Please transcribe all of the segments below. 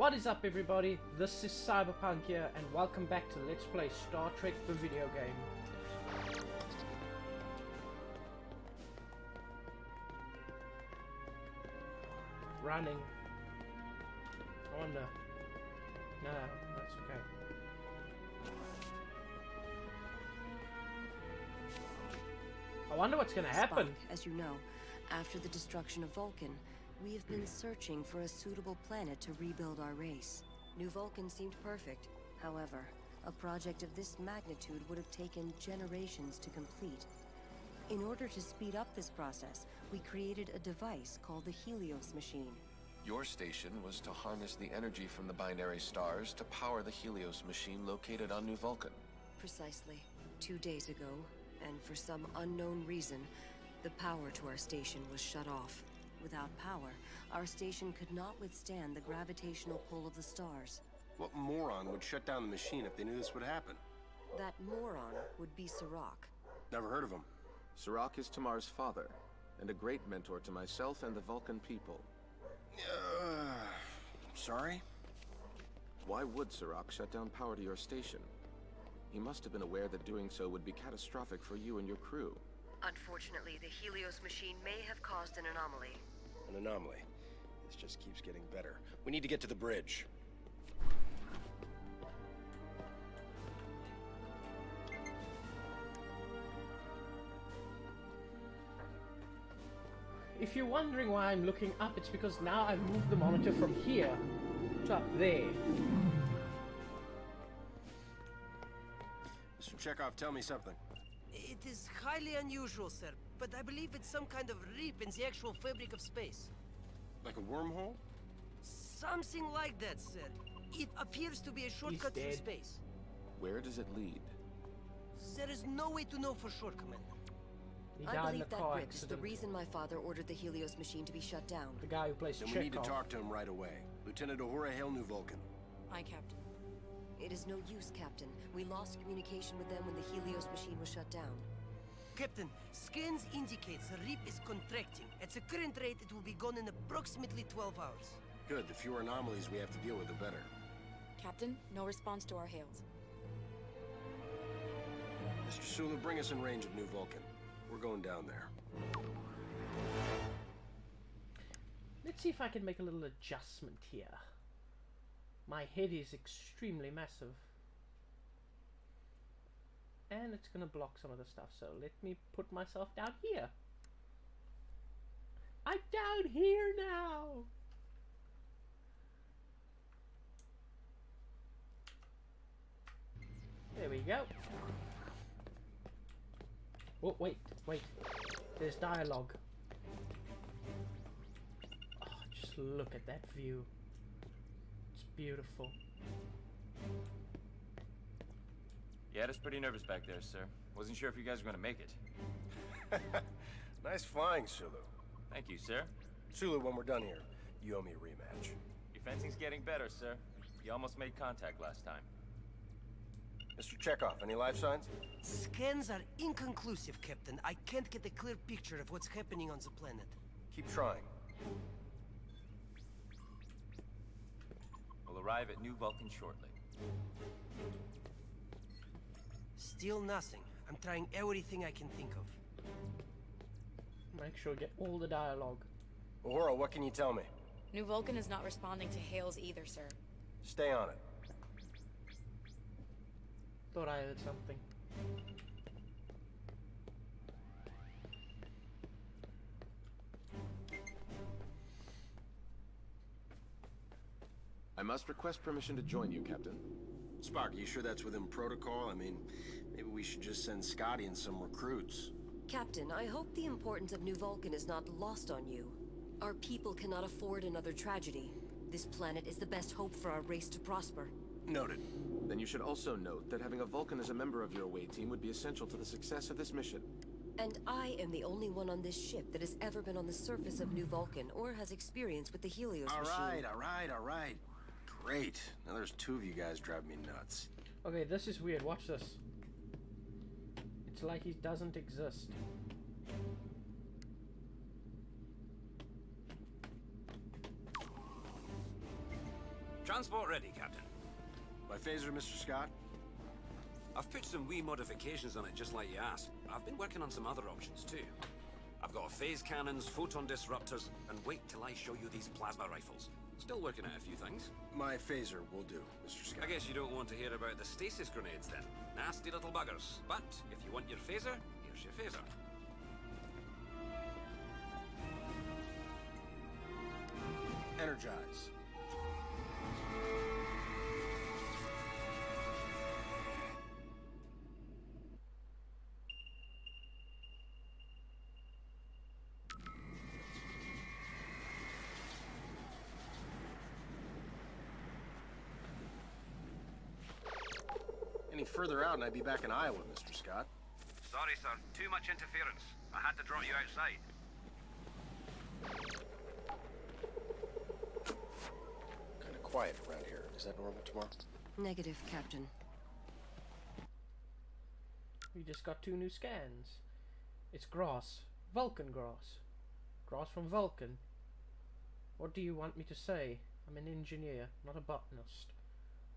What is up everybody, this is Cyberpunk here and welcome back to Let's Play Star Trek the video game. Running. I wonder. No, that's okay. I wonder what's gonna happen. Spock, as you know, after the destruction of Vulcan, we have been searching for a suitable planet to rebuild our race. New Vulcan seemed perfect. However, a project of this magnitude would have taken generations to complete. In order to speed up this process, we created a device called the Helios machine. Your station was to harness the energy from the binary stars to power the Helios machine located on New Vulcan. Precisely. 2 days ago, and for some unknown reason, the power to our station was shut off. Without power, our station could not withstand the gravitational pull of the stars. What moron would shut down the machine if they knew this would happen? That moron would be Serac. Never heard of him. Serac is Tamar's father, and a great mentor to myself and the Vulcan people. Sorry? Why would Serac shut down power to your station? He must have been aware that doing so would be catastrophic for you and your crew. Unfortunately, the Helios machine may have caused an anomaly. An anomaly. This just keeps getting better. We need to get to the bridge. If you're wondering why I'm looking up, it's because now I've moved the monitor from here to up there. Mr. Chekhov, tell me something. It is highly unusual, sir, but I believe it's some kind of rip in the actual fabric of space. Like a wormhole? Something like that, sir. It appears to be a shortcut through dead. space. Where does it lead? There is no way to know for sure, Commander. He I died in believe a that car rip is the accident. reason my father ordered the Helios machine to be shut down. The guy who plays Then Chekhov. we need to talk to him right away. Lieutenant Uhura, hail New Vulcan. Aye, Captain. It is no use, Captain. We lost communication with them when the Helios machine was shut down. Captain, scans indicate the rip is contracting. At the current rate, it will be gone in approximately 12 hours. Good, the fewer anomalies we have to deal with, the better. Captain, no response to our hails. Mr. Sulu, bring us in range of New Vulcan. We're going down there. Let's see if I can make a little adjustment here. My head is extremely massive. And it's gonna block some of the stuff, so let me put myself down here. I'm down here now! There we go. Oh, wait. There's dialogue. Oh, just look at that view. It's beautiful. Yeah, it's pretty nervous back there, sir. Wasn't sure if you guys were gonna make it. Nice flying, Sulu. Thank you, sir. Sulu, when we're done here, you owe me a rematch. Your fencing's getting better, sir. You almost made contact last time. Mr. Chekhov, any life signs? Scans are inconclusive, Captain. I can't get a clear picture of what's happening on the planet. Keep trying. We'll arrive at New Vulcan shortly. Still nothing. I'm trying everything I can think of. Make sure to get all the dialogue. Uhura, what can you tell me? New Vulcan is not responding to hails either, sir. Stay on it. Thought I heard something. I must request permission to join you, Captain. Spock, you sure that's within protocol? I mean, maybe we should just send Scotty and some recruits. Captain, I hope the importance of New Vulcan is not lost on you. Our people cannot afford another tragedy. This planet is the best hope for our race to prosper. Noted. Then you should also note that having a Vulcan as a member of your away team would be essential to the success of this mission. And I am the only one on this ship that has ever been on the surface of New Vulcan or has experience with the Helios machine. All right. Great. Now there's two of you guys driving me nuts. Okay, this is weird. Watch this. It's like he doesn't exist. Transport ready, Captain. My phaser, Mr. Scott? I've put some wee modifications on it just like you asked. I've been working on some other options too. I've got phase cannons, photon disruptors, and wait till I show you these plasma rifles. Still working at a few things. My phaser will do, Mr. Scott. I guess you don't want to hear about the stasis grenades then. Nasty little buggers. But if you want your phaser, here's your phaser. Energize. Any further out and I'd be back in Iowa, Mr. Scott. Sorry, sir. Too much interference. I had to draw you outside. Kind of quiet around here. Is that normal tomorrow? Negative, Captain. We just got 2 new scans. It's grass. Vulcan grass. Grass from Vulcan. What do you want me to say? I'm an engineer, not a botanist.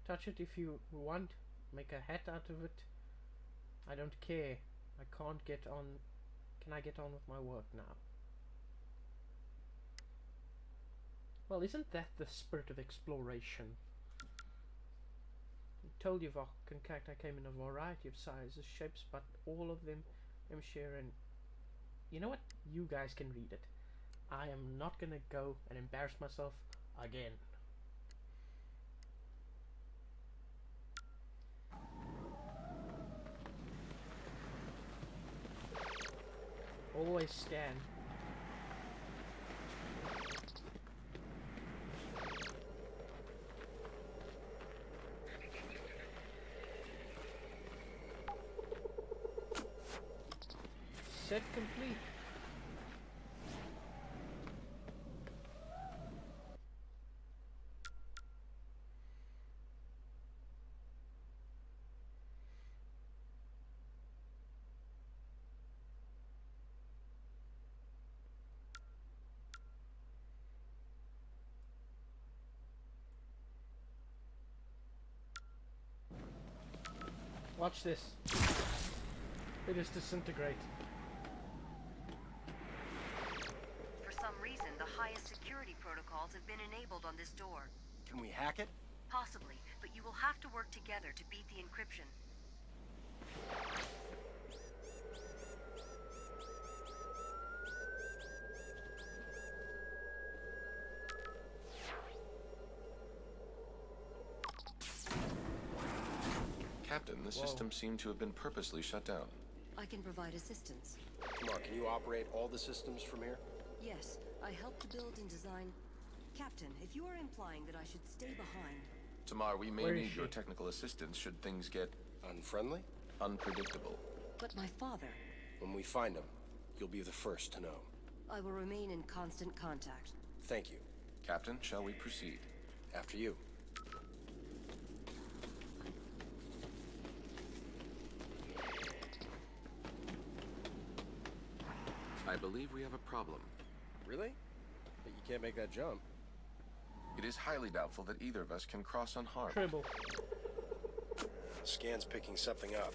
Touch it if you want. Make a hat out of it. I don't care. I can't get on. Can I get on with my work now? Well, isn't that the spirit of exploration? I told you, Vulcan Cat, I came in a variety of sizes, shapes, but all of them I'm sharing. You know what? You guys can read it. I am not gonna go and embarrass myself again. Always scan. Set complete. Watch this. They just disintegrate. For some reason, the highest security protocols have been enabled on this door. Can we hack it? Possibly, but you will have to work together to beat the encryption. Captain, the system seemed to have been purposely shut down. I can provide assistance. Come on, can you operate all the systems from here? Yes, I helped to build and design... Captain, if you are implying that I should stay behind... Tamar, we may Where is need your she? technical assistance should things get Unfriendly? unpredictable. But my father... When we find him, you'll be the first to know. I will remain in constant contact. Thank you. Captain, shall we proceed? After you. I believe we have a problem. Really? But you can't make that jump. It is highly doubtful that either of us can cross unharmed. Tribble. The scan's picking something up.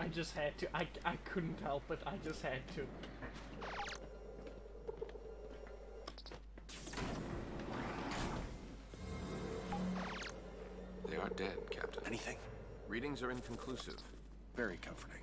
I just had to. I couldn't help it. I just had to. They are dead, Captain. Anything? Readings are inconclusive. Very comforting.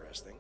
interesting.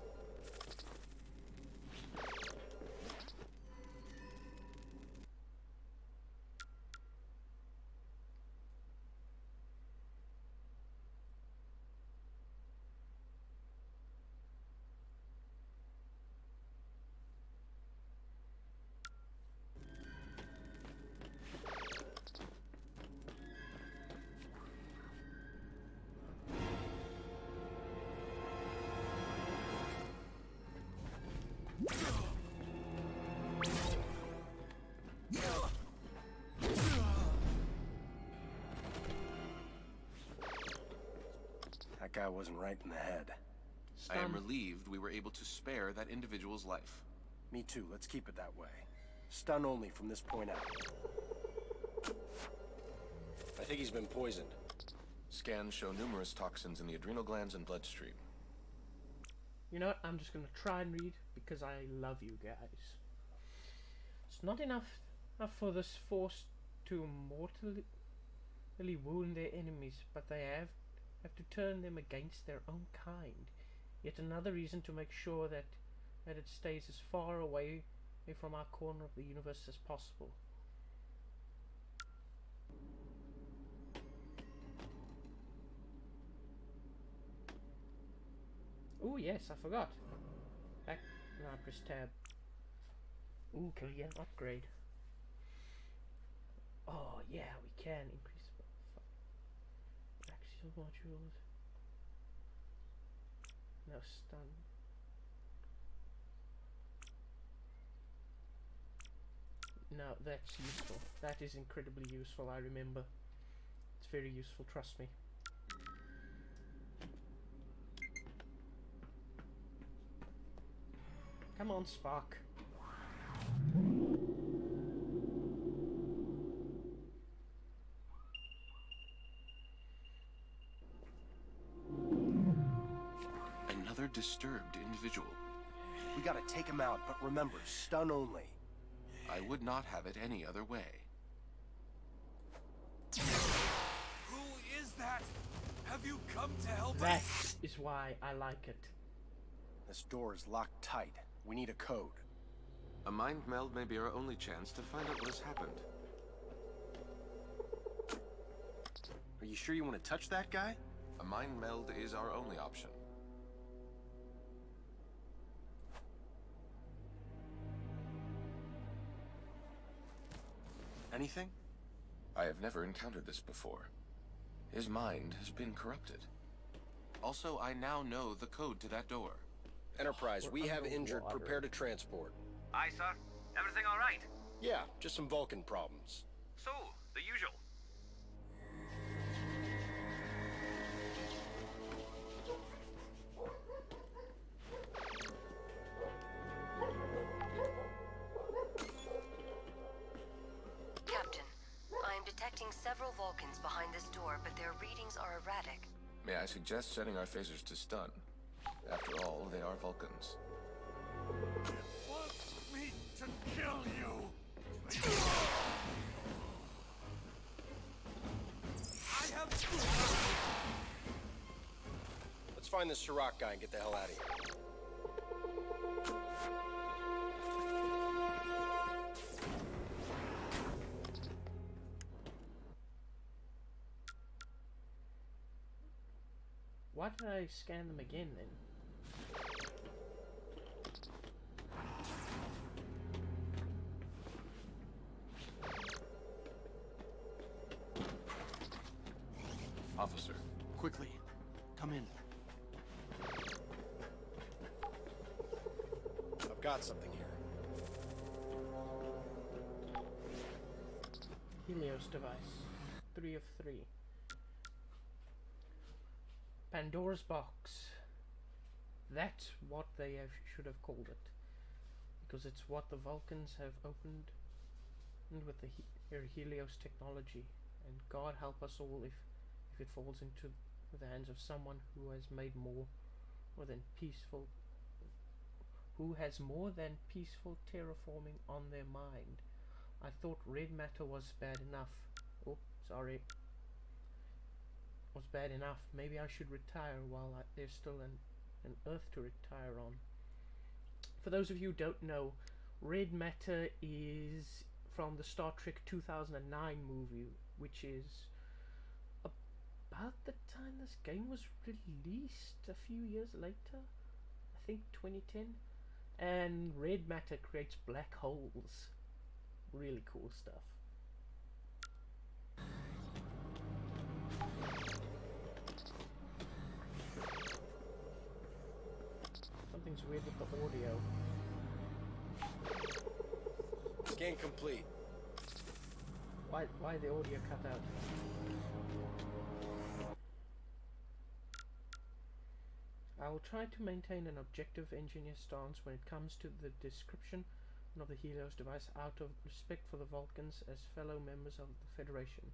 That guy wasn't right in the head. I am Stun. relieved we were able to spare that individual's life. Me too, let's keep it that way. Stun only from this point out. I think he's been poisoned. Scans show numerous toxins in the adrenal glands and bloodstream. You know what? I'm just gonna try and read because I love you guys. It's not enough for this force to mortally wound their enemies, but they have to turn them against their own kind. Yet another reason to make sure that it stays as far away from our corner of the universe as possible. Oh yes, I forgot. Back now, press tab. Ooh, can we get an upgrade? Oh yeah, we can increase axial modules. No stun. No, that's useful. That is incredibly useful, I remember. It's very useful, trust me. Come on, Spark. Another disturbed individual. We gotta take him out, but remember, stun only. I would not have it any other way. Who is that? Have you come to help That us? is why I like it. This door is locked tight. We need a code. A mind meld may be our only chance to find out what has happened. Are you sure you want to touch that guy? A mind meld is our only option. Anything? I have never encountered this before. His mind has been corrupted. Also, I now know the code to that door. Enterprise, we have under injured. water. Prepare to transport. Aye, sir. Everything all right? Yeah, just some Vulcan problems. So, the usual. Captain, I am detecting several Vulcans behind this door, but their readings are erratic. May I suggest setting our phasers to stun? After all, they are Vulcans. Want me to kill you? I have... Let's find this Serac guy and get the hell out of here. Why did I scan them again then? Officer, Quickly, come in. I've got something here. Helios device. 3 of 3. Pandora's box. That's what they should have called it. Because it's what the Vulcans have opened with their Helios technology. And God help us all if it falls into the hands of someone who has made more than peaceful terraforming on their mind. I thought red matter was bad enough. Oh, sorry. Was bad enough. Maybe I should retire while there's still and Earth to retire on. For those of you who don't know, red matter is from the Star Trek 2009 movie, which is about the time this game was released, a few years later, I think 2010. And red matter creates black holes. Really cool stuff. Something's weird with the audio. Scan complete. Why the audio cut out? I will try to maintain an objective engineer stance when it comes to the description of the Helios device out of respect for the Vulcans as fellow members of the Federation.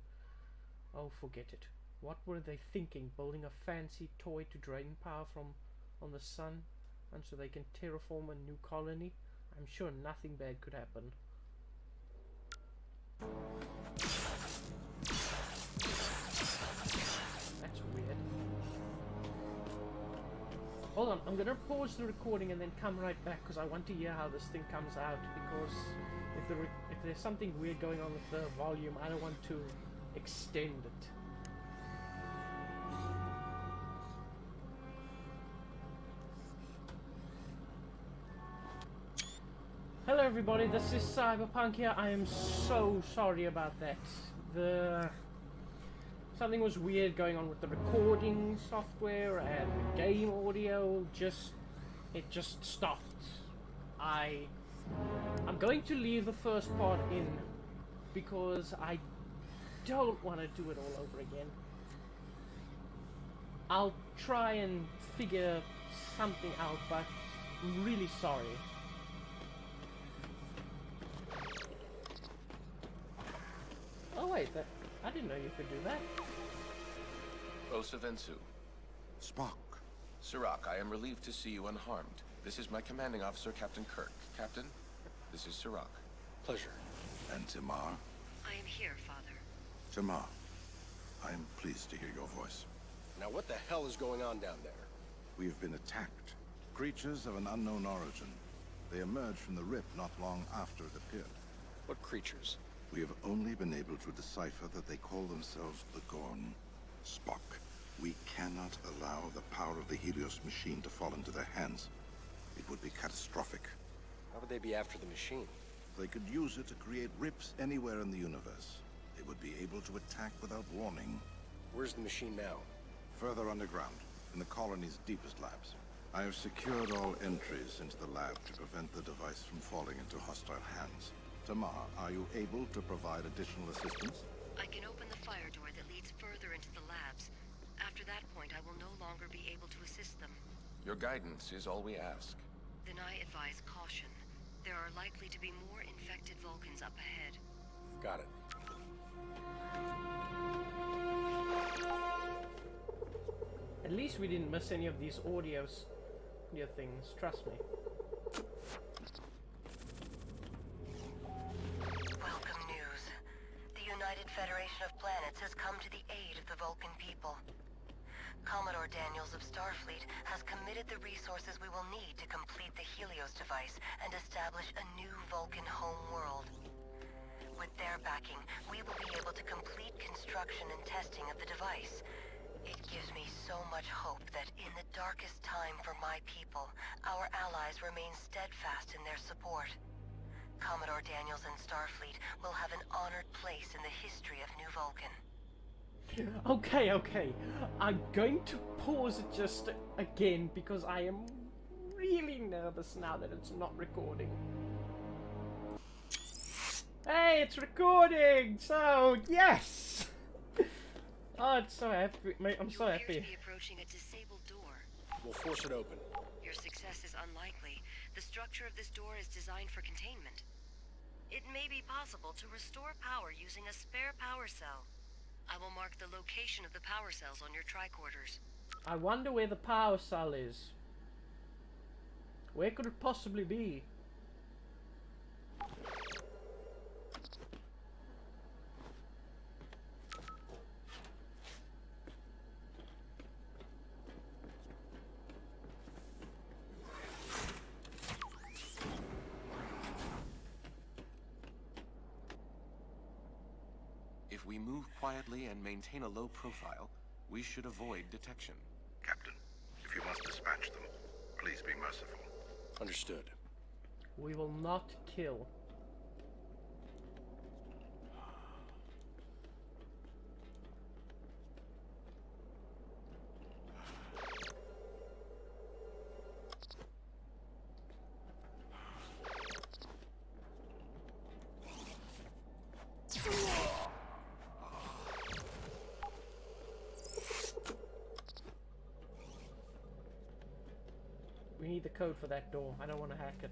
Oh, forget it. What were they thinking, building a fancy toy to drain power from on the sun and so they can terraform a new colony? I'm sure nothing bad could happen. That's weird. Hold on, I'm gonna pause the recording and then come right back because I want to hear how this thing comes out, because if there's something weird going on with the volume, I don't want to extend it. Hello everybody, this is Cyberpunk here. I am so sorry about that. Something was weird going on with the recording software and the game audio. It just stopped. I'm going to leave the first part in because I don't want to do it all over again. I'll try and figure something out, but I'm really sorry. Oh wait, I didn't know you could do that. Osa Vensu. Spock. Sirach, I am relieved to see you unharmed. This is my commanding officer, Captain Kirk. Captain, this is Sirach. Pleasure. And Tamar? I am here, Father. Tamar, I am pleased to hear your voice. Now what the hell is going on down there? We have been attacked. Creatures of an unknown origin. They emerged from the rip not long after it appeared. What creatures? We have only been able to decipher that they call themselves the Gorn. Spock, we cannot allow the power of the Helios machine to fall into their hands. It would be catastrophic. How would they be after the machine? They could use it to create rips anywhere in the universe. They would be able to attack without warning. Where's the machine now? Further underground, in the colony's deepest labs. I have secured all entries into the lab to prevent the device from falling into hostile hands. Tamar, are you able to provide additional assistance? I can open the fire door that leads further into the labs. After that point, I will no longer be able to assist them. Your guidance is all we ask. Then I advise caution. There are likely to be more infected Vulcans up ahead. Got it. At least we didn't miss any of these audio things, trust me. Welcome news. The United Federation of Planets has come to the aid of the Vulcan people. Commodore Daniels of Starfleet has committed the resources we will need to complete the Helios device and establish a new Vulcan home world. With their backing, we will be able to complete construction and testing of the device. It gives me so much hope that in the darkest time for my people, our allies remain steadfast in their support. Commodore Daniels and Starfleet will have an honored place in the history of New Vulcan. Okay. I'm going to pause it just again because I am really nervous now that it's not recording. Hey, it's recording! So, yes! Oh, it's so happy. I'm so happy. You appear to be approaching a disabled door. We'll force it open. Your success is unlikely. The structure of this door is designed for containment. It may be possible to restore power using a spare power cell. I will mark the location of the power cells on your tricorders. I wonder where the power cell is. Where could it possibly be? If we move quietly and maintain a low profile, we should avoid detection. Captain, if you must dispatch them, please be merciful. Understood. We will not kill. We need the code for that door. I don't want to hack it.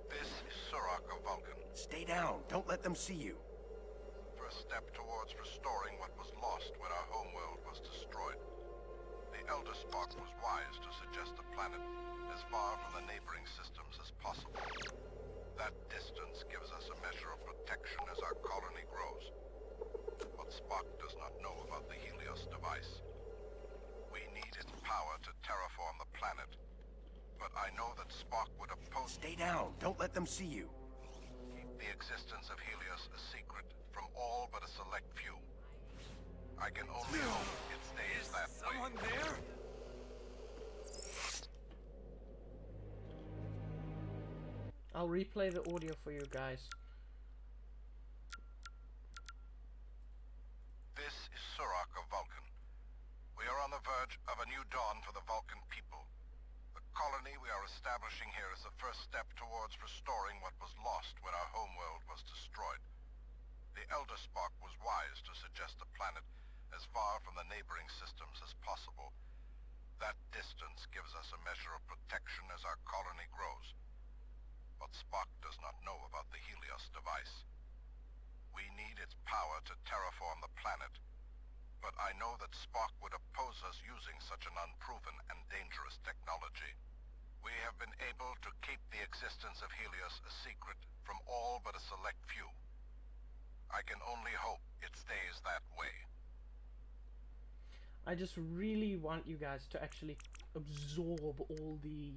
This is Surak of Vulcan. Stay down. Don't let them see you. First step towards restoring what was lost when our homeworld was destroyed. The Elder Spock was wise to suggest a planet as far from the neighboring systems as possible. That distance gives us a measure of protection as our colony grows. But Spock does not know about the Helios device. We need its power to terraform the planet. But I know that Spock would oppose... Stay down. Don't let them see you. Keep the existence of Helios a secret from all but a select few. I can only hope it stays that way. Someone there? I'll replay the audio for you guys. This is Surak of Vulcan. We are on the verge of a new dawn for the Vulcan people. The colony we are establishing here is the first step towards restoring what was lost when our homeworld was destroyed. The Elder Spock was wise to suggest a planet as far from the neighboring systems as possible. That distance gives us a measure of protection as our colony grows. But Spock does not know about the Helios device. We need its power to terraform the planet. But I know that Spock would oppose us using such an unproven and dangerous technology. We have been able to keep the existence of Helios a secret from all but a select few. I can only hope it stays that way. I just really want you guys to actually absorb all the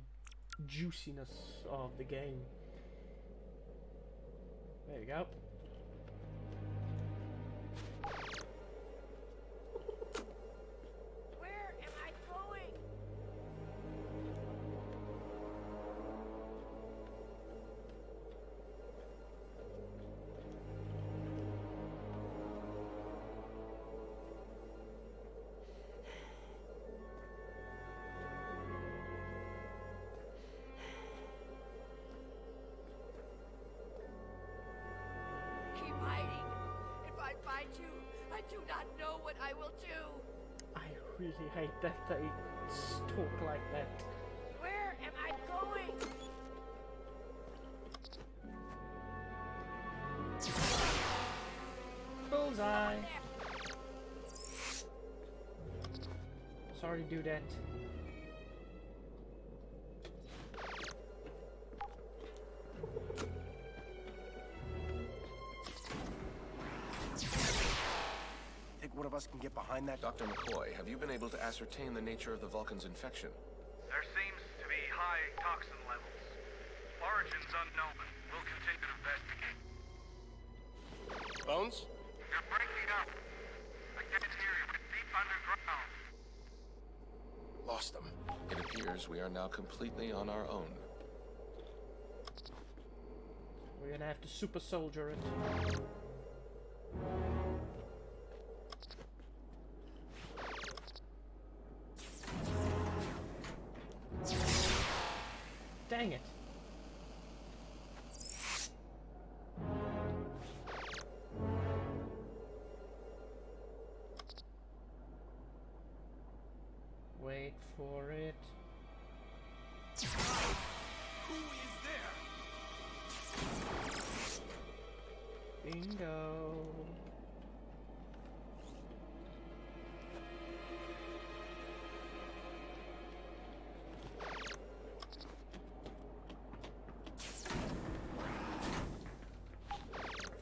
juiciness of the game. There you go. Where am I going? Keep hiding. If I find you, I do not know what I will do. I really hate that they talk like that. Where am I going? Bullseye! Sorry to do that. Think one of us can get behind that? Dr. McCoy, have you been able to ascertain the nature of the Vulcan's infection? There seems to be high toxin levels. Origins unknown. We'll continue to investigate. Bones? You're breaking up. I can't hear you. It's deep underground. Lost them. It appears we are now completely on our own. We're gonna have to super soldier it. Dang it. Wait for it. Who is there? Bingo.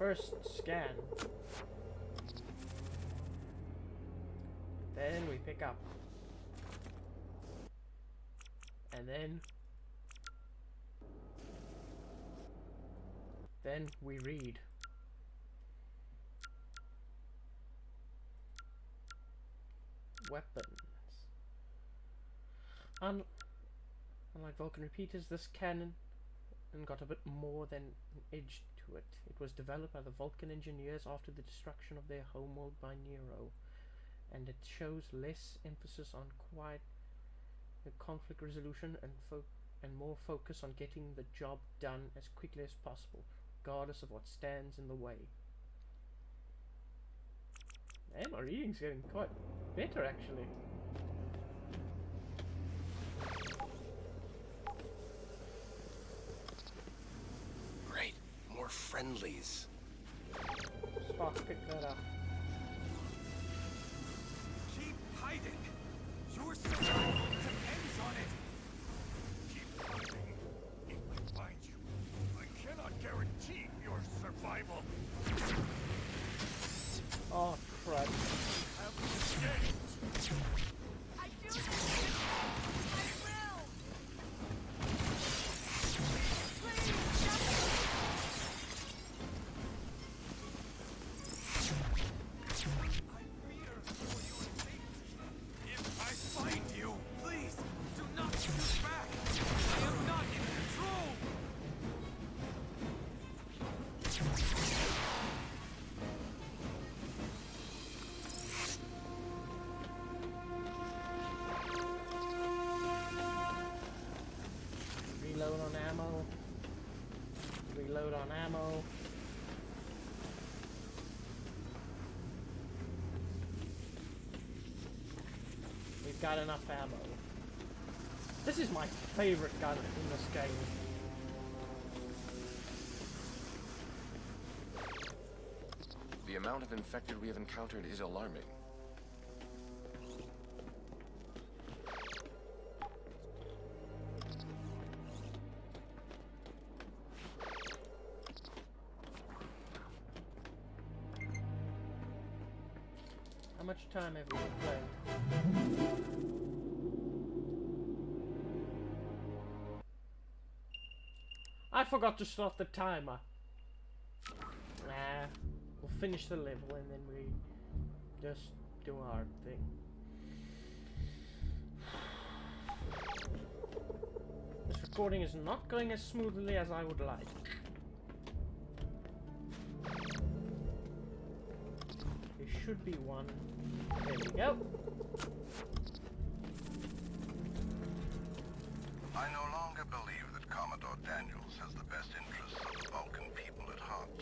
First scan. Then we pick up. And then we read. Weapons. Unlike Vulcan repeaters, this cannon got a bit more than an edge to it. It was developed by the Vulcan engineers after the destruction of their homeworld by Nero, and it shows less emphasis on quiet conflict resolution and more focus on getting the job done as quickly as possible, regardless of what stands in the way. Man, my reading's getting quite better actually. Great, more friendlies. Spock, pick that up. Keep hiding. Your survival depends on it. Keep hiding. If I find you, I cannot guarantee your survival. Oh, crud. Have escaped. I do this. I will. Please, I fear for your safety. If I find you, please do not shoot back. I am not in control. Reload on ammo. Reload on ammo. We've got enough ammo. This is my favorite gun in this game. The amount of infected we have encountered is alarming. How much time have we been playing? I forgot to start the timer. Nah, we'll finish the level and then we just do our thing. This recording is not going as smoothly as I would like. There should be one. There we go. I no longer believe that Commodore Daniels has the best interests of the Vulcan people at heart.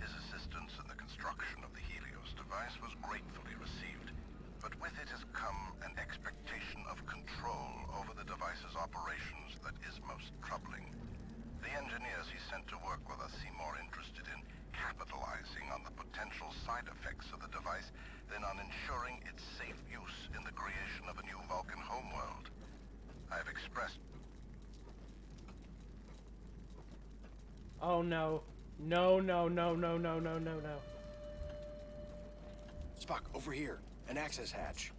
His assistance in the construction of the Helios device was gratefully received, but with it has come an expectation of control over the device's operations that is most troubling. The engineers he sent to work with us seem more interested in capitalizing on the potential side effects of the device than on ensuring its safe use in the creation of a new Vulcan homeworld. I have expressed... Oh no. No, no, no, no, no, no, no, no. Spock, over here. An access hatch.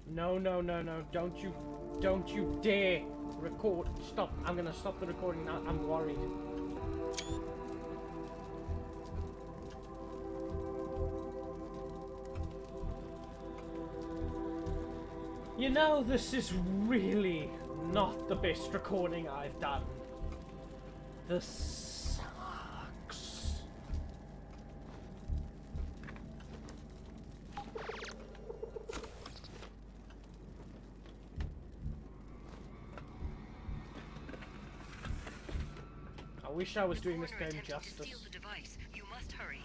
No, no, no, no. Don't you dare record. Stop. I'm gonna stop the recording now. I'm worried. You know, this is really not the best recording I've done. This sucks. I wish I was doing this game justice. Steal the device. You must hurry.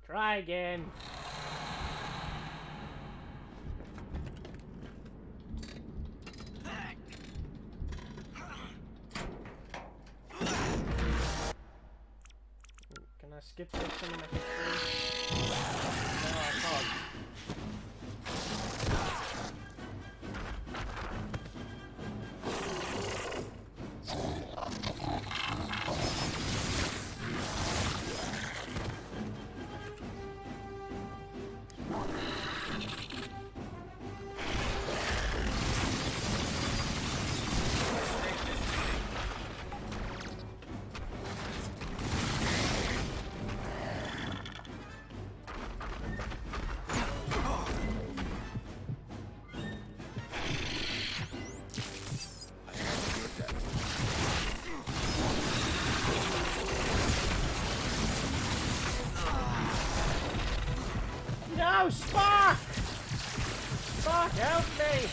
Try again. Can I skip that cinematic scene? No, I can't. No, Spark! Spark, help me!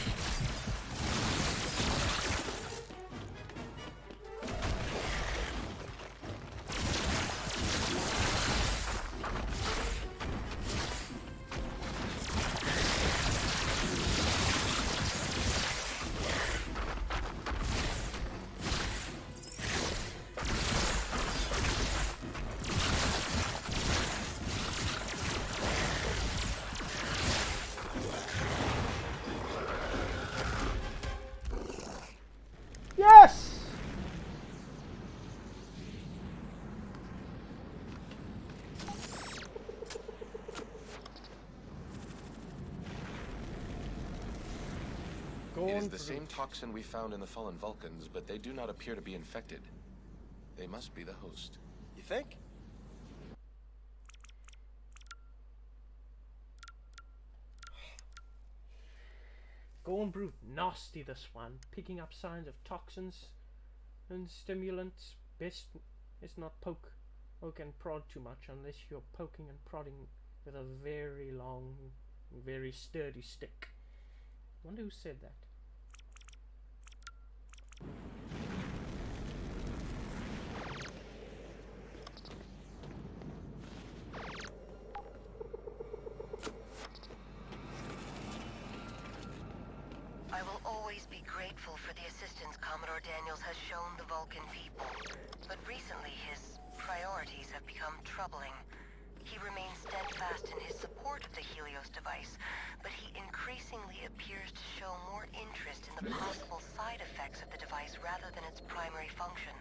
Yes! It is the same toxin we found in the fallen Vulcans, but they do not appear to be infected. They must be the host. You think? Gorn Brute, nasty this one. Picking up signs of toxins and stimulants. Best is not poke and prod too much unless you're poking and prodding with a very long, very sturdy stick. Wonder who said that. I will always be grateful for the assistance Commodore Daniels has shown the Vulcan people. But recently his priorities have become troubling. He remains steadfast in his support of the Helios device, but he increasingly appears to show more interest in the possible side effects of the device rather than its primary function.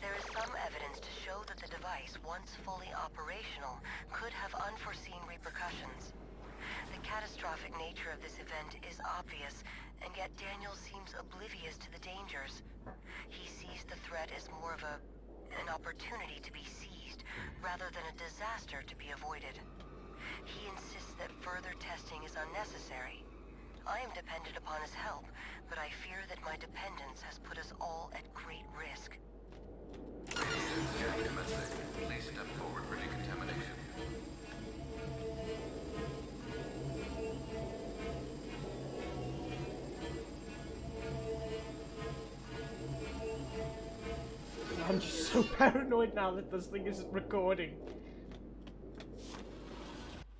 There is some evidence to show that the device, once fully operational, could have unforeseen repercussions. The catastrophic nature of this event is obvious, and yet Daniel seems oblivious to the dangers. He sees the threat as more of an opportunity to be seized, rather than a disaster to be avoided. He insists that further testing is unnecessary. I am dependent upon his help, but I fear that my dependence has put us all at great risk. Please step forward for decontamination. I'm just so paranoid now that this thing isn't recording.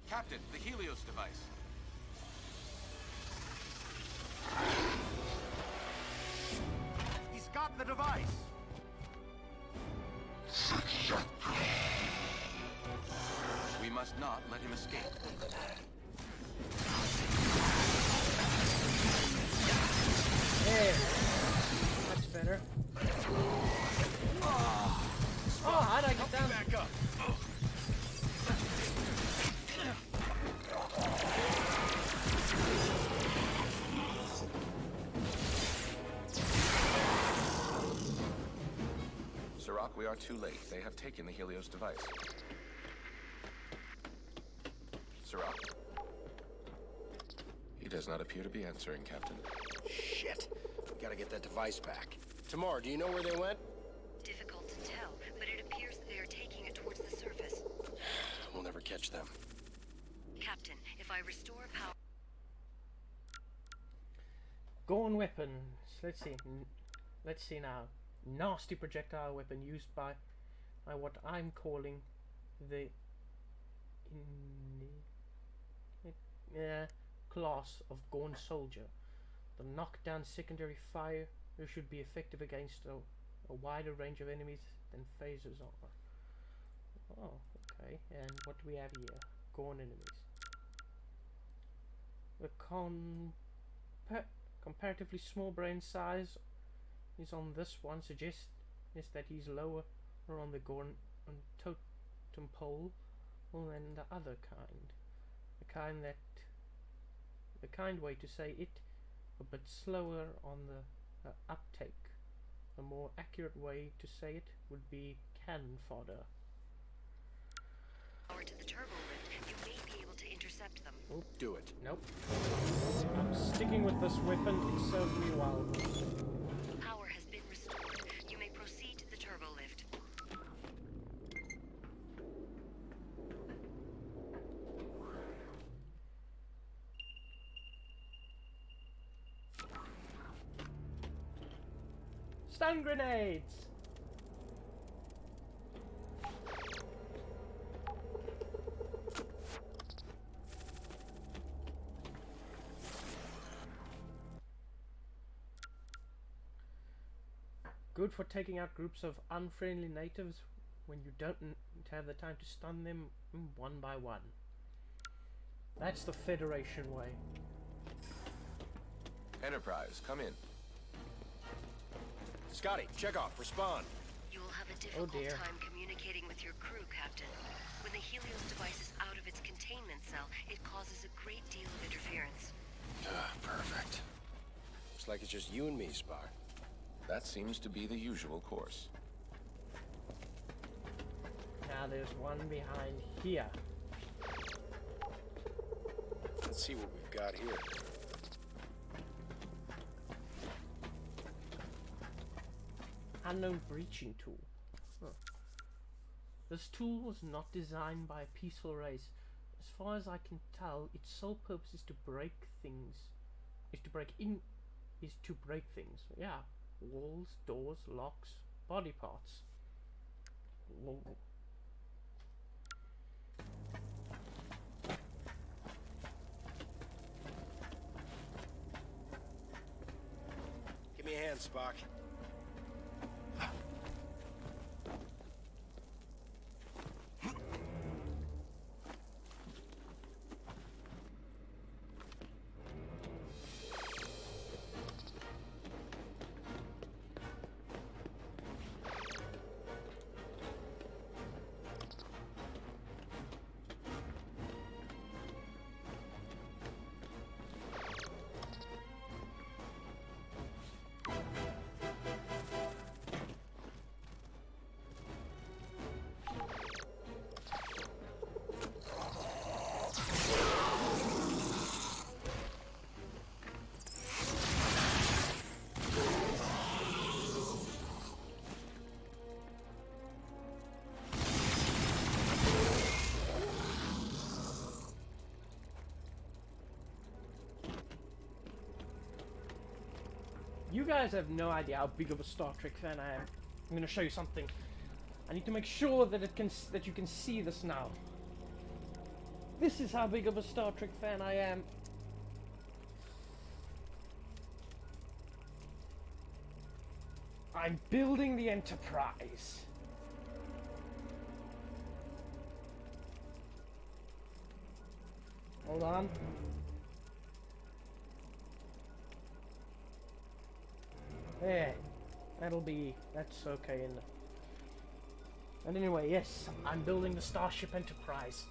Captain, the Helios device. He's got the device. We must not let him escape. There. That's better. Oh, how'd I get down? Back up. Sirach, we are too late. They have taken the Helios device. Sirach? He does not appear to be answering, Captain. Shit. We gotta get that device back. Tamar, do you know where they went? Difficult to tell, but it appears that they are taking it towards the surface. We'll never catch them. Captain, if I restore power... Gorn weapons. Let's see. Let's see now. Nasty projectile weapon used by what I'm calling the class of Gorn soldier. The knockdown secondary fire should be effective against a wider range of enemies than phasers are. Oh, okay. And what do we have here? Gorn enemies. The comparatively small brain size is on this one suggests that he's lower on the Gorn totem pole than the other kind. The kind way to say it, a bit slower on the uptake. A more accurate way to say it would be cannon fodder. Power to the turbo lift, you may be able to intercept them. Oh, do it. Nope. I'm sticking with this weapon. It served me well. Power has been restored. You may proceed to the turbo lift. Stun grenades! Good for taking out groups of unfriendly natives when you don't have the time to stun them one by one. That's the Federation way. Enterprise, come in. Scotty, check off, respond. You will have a difficult time communicating with your crew, Captain. When the Helios device is out of its containment cell, it causes a great deal of interference. Perfect. Looks like it's just you and me, Spock. That seems to be the usual course. Now there's one behind here. Let's see what we've got here. Unknown breaching tool. Huh. This tool was not designed by a peaceful race. As far as I can tell, its sole purpose is to break things. Is to break things. Yeah. Walls, doors, locks, body parts. Whoa. Give me a hand, Spock. You guys have no idea how big of a Star Trek fan I am. I'm gonna show you something. I need to make sure that you can see this now. This is how big of a Star Trek fan I am. I'm building the Enterprise. Hold on. There. That's okay. And anyway, yes, I'm building the Starship Enterprise.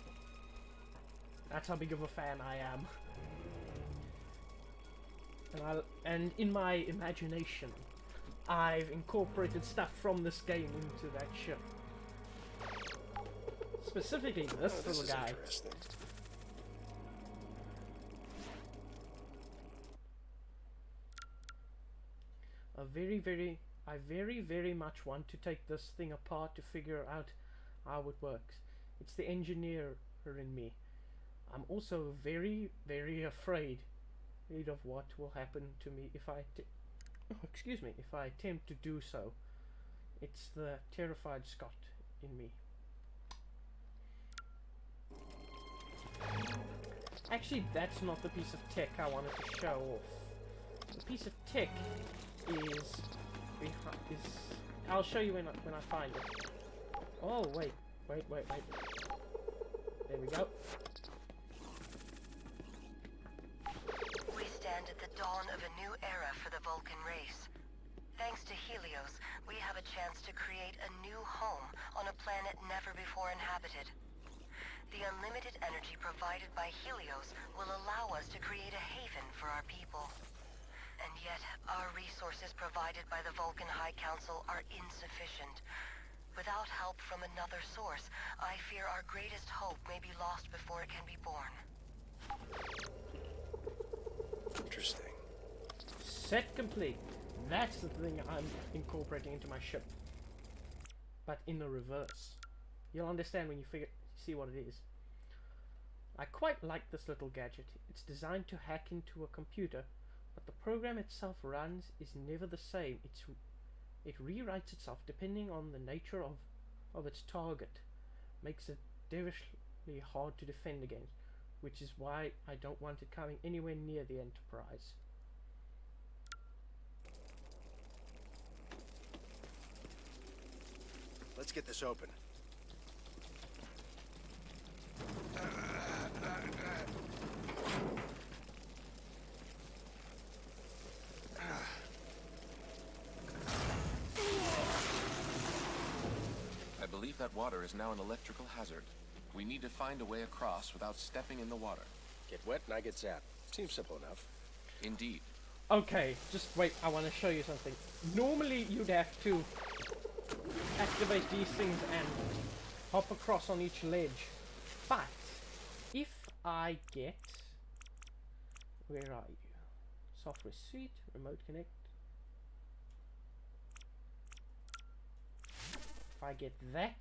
That's how big of a fan I am. And in my imagination, I've incorporated stuff from this game into that ship. Specifically this little guy. Interesting. I very much want to take this thing apart to figure out how it works. It's the engineer in me. I'm also very afraid of what will happen to me if I if I attempt to do so. It's the terrified Scott in me. Actually, that's not the piece of tech I wanted to show off. The piece of tech is I'll show you when I find it. Oh wait. There we go. We stand at the dawn of a new era for the Vulcan race. Thanks to Helios, we have a chance to create a new home on a planet never before inhabited. The unlimited energy provided by Helios will allow us to create a haven for our people. And yet, our resources provided by the Vulcan High Council are insufficient. Without help from another source, I fear our greatest hope may be lost before it can be born. Interesting. Set complete. That's the thing I'm incorporating into my ship. But in the reverse. You'll understand when you see what it is. I quite like this little gadget. It's designed to hack into a computer, but the program itself runs is never the same. It rewrites itself depending on the nature of its target. Makes it devilishly hard to defend against, which is why I don't want it coming anywhere near the Enterprise. Let's get this open. I believe that water is now an electrical hazard. We need to find a way across without stepping in the water. Get wet and I get zapped. Seems simple enough. Indeed. Okay, just wait, I want to show you something. Normally you'd have to activate these things and hop across on each ledge. But if I get... Where are you? Software suite, remote connect. If I get that,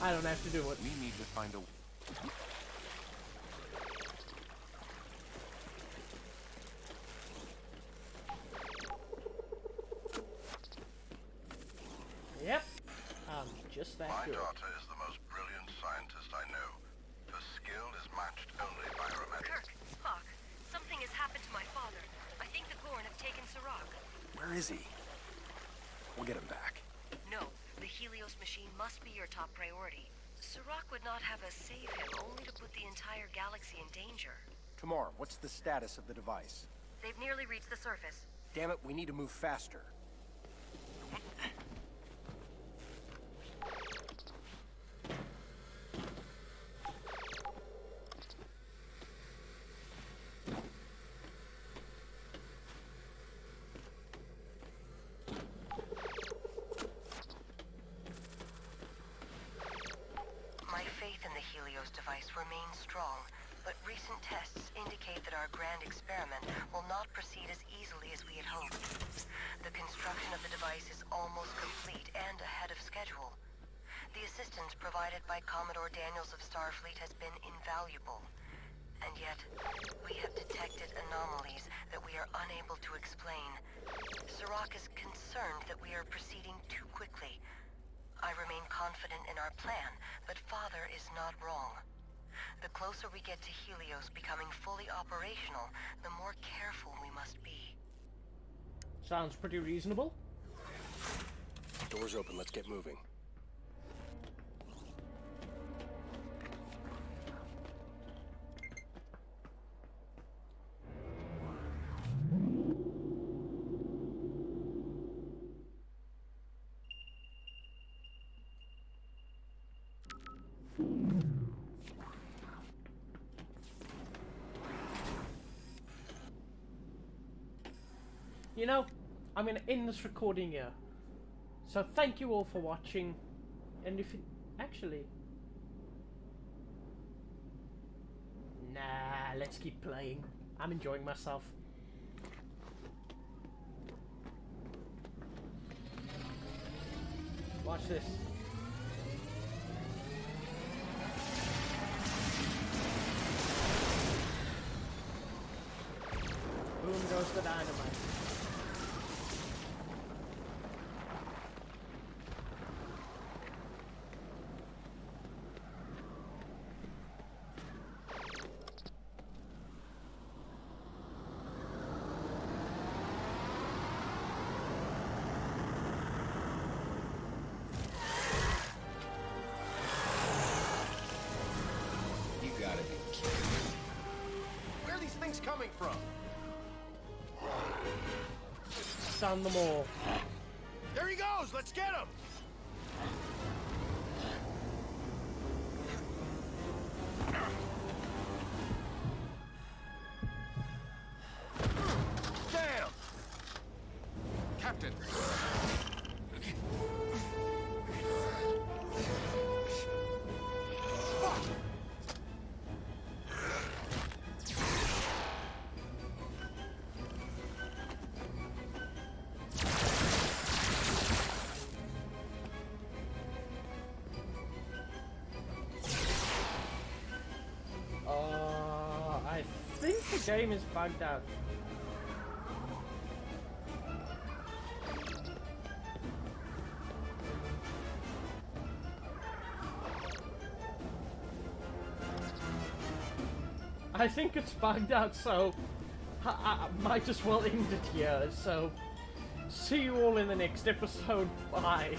I don't have to do it. We need to find a... Yep, just that My good. daughter is the most brilliant scientist I know. Her skill is matched only by her imagination. Kirk, Spock, something has happened to my father. I think the Gorn have taken Serac. Where is he? We'll get him back. No, the Helios machine must be your top priority. Serac would not have us save him, only to put the entire galaxy in danger. Tomorrow, what's the status of the device? They've nearly reached the surface. Damn it, we need to move faster. My faith in the Helios device remains strong, but recent tests indicate that our grand experiment will not proceed as easily as we had hoped. The construction of the device is almost complete and ahead of schedule. The assistance provided by Commodore Daniels of Starfleet has been invaluable. And yet, we have detected anomalies that we are unable to explain. Serac is concerned that we are proceeding too quickly. I remain confident in our plan, but Father is not wrong. The closer we get to Helios becoming fully operational, the more careful we must be. Sounds pretty reasonable. Doors open, let's get moving. You know, I'm going to end this recording here. So thank you all for watching. And if it... Actually... Nah, let's keep playing. I'm enjoying myself. Watch this. Boom goes the dynamite. from? Down them all. There he goes! Let's get him! Damn! Captain! I think the game is bugged out. I think it's bugged out, so I might as well end it here. So, see you all in the next episode. Bye.